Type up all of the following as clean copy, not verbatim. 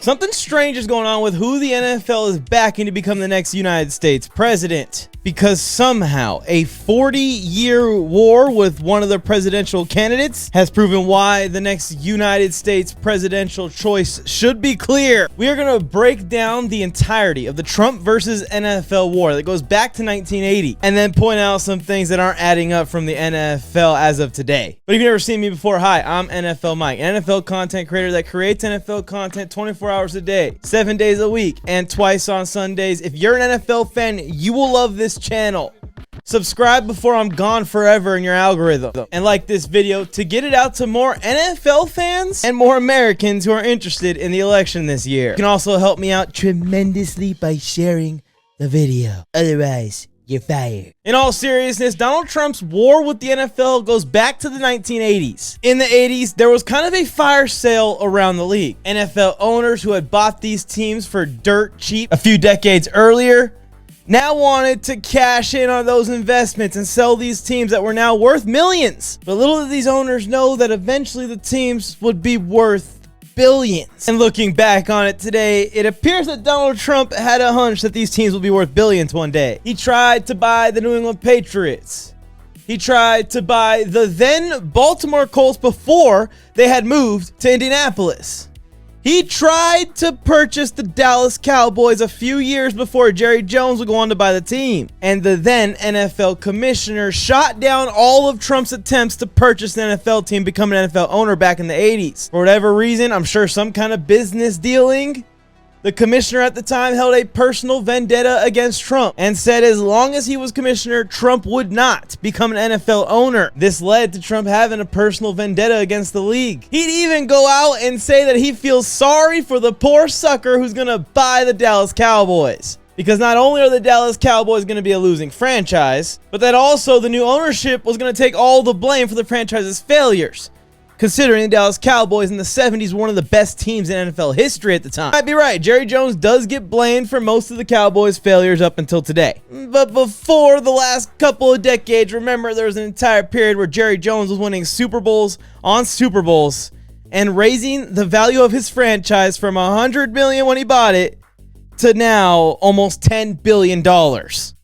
Something strange is going on with who the NFL is backing to become the next United States president. Because somehow a 40-year war with one of the presidential candidates has proven why the next United States presidential choice should be clear. We are going to break down the entirety of the Trump versus NFL war that goes back to 1980 and then point out some things that aren't adding up from the NFL as of today. But if you've never seen me before, hi, I'm NFLMike, an NFL content creator that creates NFL content 24 hours a day, 7 days a week, and twice on Sundays. If you're an NFL fan, you will love this channel. Subscribe before I'm gone forever in your algorithm, and like this video to get it out to more NFL fans and more Americans who are interested in the election this year. You can also help me out tremendously by sharing the video. Otherwise, you're fired. In all seriousness, Donald Trump's war with the NFL goes back to the 1980s. In the 80s, there was kind of a fire sale around the league. NFL owners who had bought these teams for dirt cheap a few decades earlier now wanted to cash in on those investments and sell these teams that were now worth millions. But little did these owners know that eventually the teams would be worth billions. And looking back on it today, it appears that Donald Trump had a hunch that these teams will be worth billions one day. He tried to buy the New England Patriots. He tried to buy the then Baltimore Colts before they had moved to Indianapolis. He tried to purchase the Dallas Cowboys a few years before Jerry Jones would go on to buy the team. And the then NFL commissioner shot down all of Trump's attempts to purchase the NFL team, become an NFL owner back in the 80s. For whatever reason, I'm sure some kind of business dealing, the commissioner at the time held a personal vendetta against Trump and said as long as he was commissioner, Trump would not become an NFL owner. This led to Trump having a personal vendetta against the league. He'd even go out and say that he feels sorry for the poor sucker who's going to buy the Dallas Cowboys. Because not only are the Dallas Cowboys going to be a losing franchise, but that also the new ownership was going to take all the blame for the franchise's failures. Considering the Dallas Cowboys in the 70s were one of the best teams in NFL history at the time. I'd be right, Jerry Jones does get blamed for most of the Cowboys' failures up until today. But before the last couple of decades, remember there was an entire period where Jerry Jones was winning Super Bowls on Super Bowls and raising the value of his franchise from $100 million when he bought it to now almost $10 billion.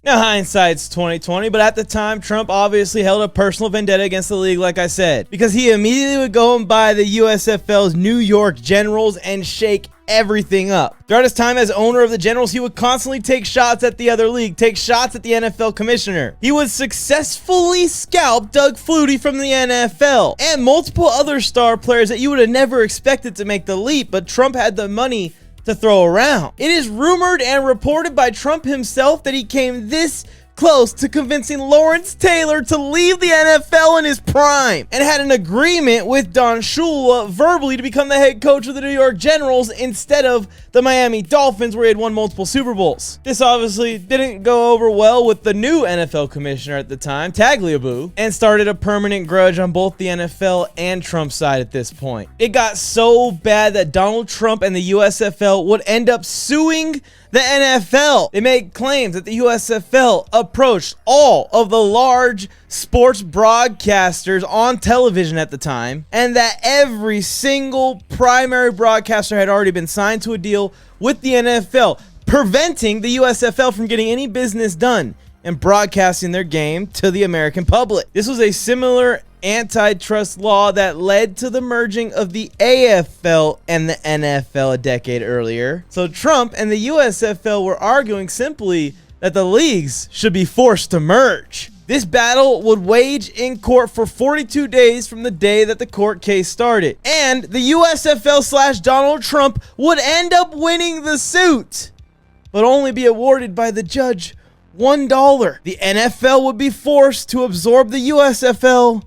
Now, hindsight's 2020, but at the time, Trump obviously held a personal vendetta against the league, like I said, because he immediately would go and buy the USFL's New York Generals and shake everything up. Throughout his time as owner of the Generals, he would constantly take shots at the other league, take shots at the NFL commissioner. He would successfully scalp Doug Flutie from the NFL and multiple other star players that you would have never expected to make the leap, but Trump had the money to throw around. It is rumored and reported by Trump himself that he came this close to convincing Lawrence Taylor to leave the NFL in his prime and had an agreement with Don Shula verbally to become the head coach of the New York Generals instead of the Miami Dolphins, where he had won multiple Super Bowls. This obviously didn't go over well with the new NFL commissioner at the time, Tagliabue, and started a permanent grudge on both the NFL and Trump's side at this point. It got so bad that Donald Trump and the USFL would end up suing the NFL. They made claims that the USFL approached all of the large sports broadcasters on television at the time, and that every single primary broadcaster had already been signed to a deal with the NFL, preventing the USFL from getting any business done and broadcasting their game to the American public. This was a similar antitrust law that led to the merging of the AFL and the NFL a decade earlier. So Trump and the USFL were arguing simply that the leagues should be forced to merge. This battle would wage in court for 42 days from the day that the court case started. And the USFL / Donald Trump would end up winning the suit, but only be awarded by the judge $1. The NFL would be forced to absorb the USFL,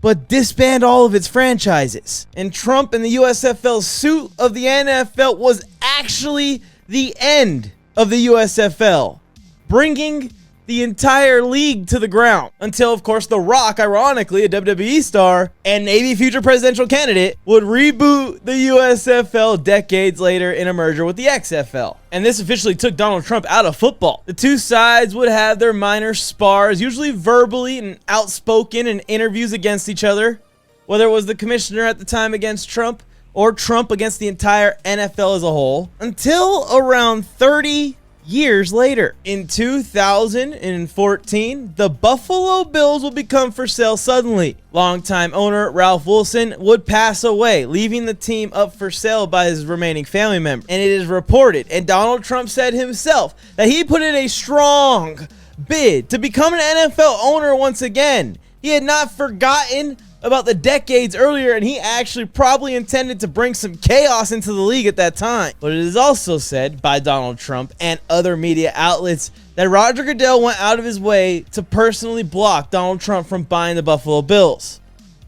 but disband all of its franchises. And Trump and the USFL's suit of the NFL was actually the end of the USFL, bringing the entire league to the ground. Until, of course, The Rock, ironically, a WWE star and maybe future presidential candidate, would reboot the USFL decades later in a merger with the XFL. And this officially took Donald Trump out of football. The two sides would have their minor spars, usually verbally and outspoken in interviews against each other. Whether it was the commissioner at the time against Trump or Trump against the entire NFL as a whole until around 30 years later. In 2014, the Buffalo Bills would become for sale suddenly. Longtime owner Ralph Wilson would pass away, leaving the team up for sale by his remaining family members. And it is reported, and Donald Trump said himself, that he put in a strong bid to become an NFL owner once again. He had not forgotten about the decades earlier, and he actually probably intended to bring some chaos into the league at that time. But it is also said by Donald Trump and other media outlets that Roger Goodell went out of his way to personally block Donald Trump from buying the Buffalo Bills.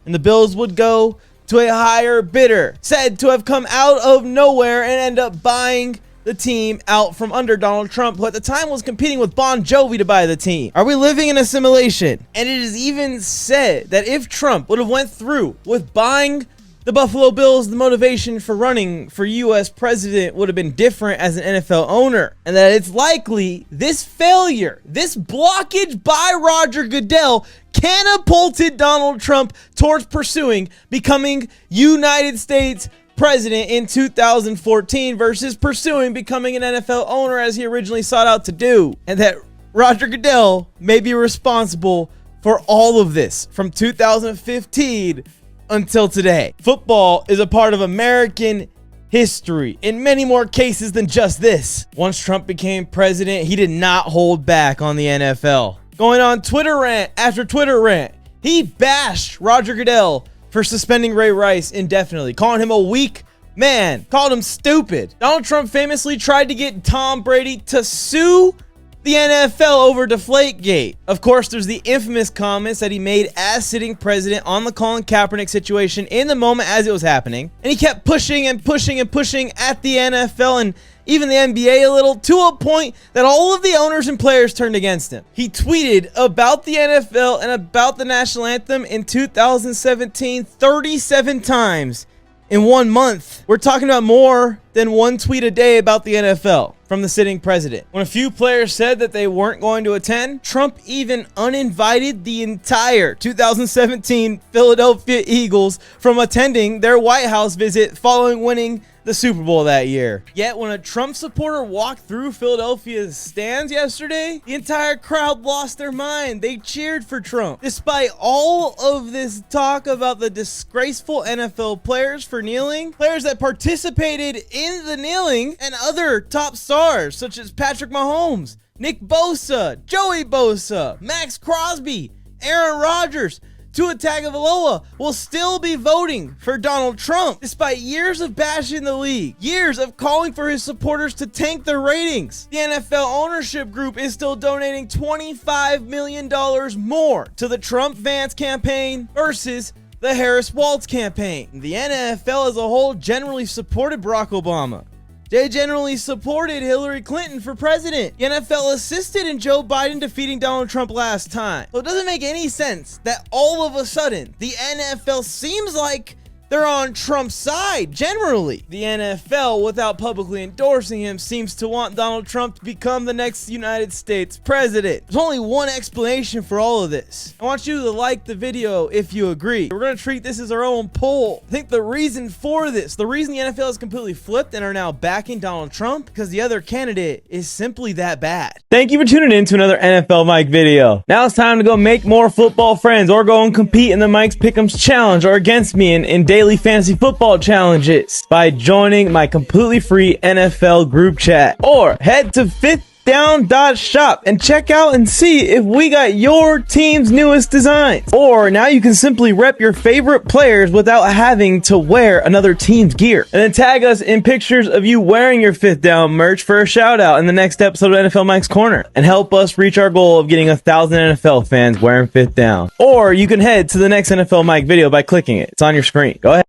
And the Bills would go to a higher bidder, said to have come out of nowhere and end up buying the team out from under Donald Trump, who at the time was competing with Bon Jovi to buy the team. Are we living in a simulation? And it is even said that if Trump would have went through with buying the Buffalo Bills, the motivation for running for U.S. president would have been different as an NFL owner. And that it's likely this failure, this blockage by Roger Goodell catapulted Donald Trump towards pursuing becoming United States president in 2014 versus pursuing becoming an NFL owner as he originally sought out to do. And that Roger Goodell may be responsible for all of this from 2015 until today. Football is a part of American history in many more cases than just this. Once Trump became president, he did not hold back on the NFL. Going on Twitter rant after Twitter rant, he bashed Roger Goodell for suspending Ray Rice indefinitely, calling him a weak man, called him stupid. Donald Trump famously tried to get Tom Brady to sue the NFL over Deflategate. Of course, there's the infamous comments that he made as sitting president on the Colin Kaepernick situation in the moment as it was happening. And he kept pushing and pushing and pushing at the NFL and even the NBA a little, to a point that all of the owners and players turned against him. He tweeted about the NFL and about the national anthem in 2017 37 times in 1 month. We're talking about more than one tweet a day about the NFL from the sitting president. When a few players said that they weren't going to attend, Trump even uninvited the entire 2017 Philadelphia Eagles from attending their White House visit following winning the Super Bowl that year. Yet when a Trump supporter walked through Philadelphia's stands yesterday, the entire crowd lost their mind. They cheered for Trump. Despite all of this talk about the disgraceful NFL players for kneeling, players that participated in the kneeling, and other top stars such as Patrick Mahomes, Nick Bosa, Joey Bosa, Max Crosby, Aaron Rodgers, Tua Tagovailoa will still be voting for Donald Trump despite years of bashing the league, years of calling for his supporters to tank their ratings. The NFL ownership group is still donating $25 million more to the Trump-Vance campaign versus the Harris-Walz campaign. The NFL as a whole generally supported Barack Obama. They generally supported Hillary Clinton for president. The NFL assisted in Joe Biden defeating Donald Trump last time. So it doesn't make any sense that all of a sudden the NFL seems like they're on Trump's side generally. The NFL, without publicly endorsing him, seems to want Donald Trump to become the next United States president. There's only one explanation for all of this. I want you to like the video if you agree. We're going to treat this as our own poll. I think the reason for this, the reason the NFL is completely flipped and are now backing Donald Trump, because the other candidate is simply that bad. Thank you for tuning in to another NFLMike video. Now it's time to go make more football friends or go and compete in the Mike's Pickems challenge or against me in daily fantasy football challenges by joining my completely free NFL group chat, or head to fifthdown.shop and check out and see if we got your team's newest designs. Or now you can simply rep your favorite players without having to wear another team's gear, and then tag us in pictures of you wearing your Fifth Down merch for a shout out in the next episode of NFL Mike's Corner, and help us reach our goal of getting 1,000 NFL fans wearing Fifth Down. Or you can head to the next NFL Mike video by clicking it. It's on your screen. Go ahead.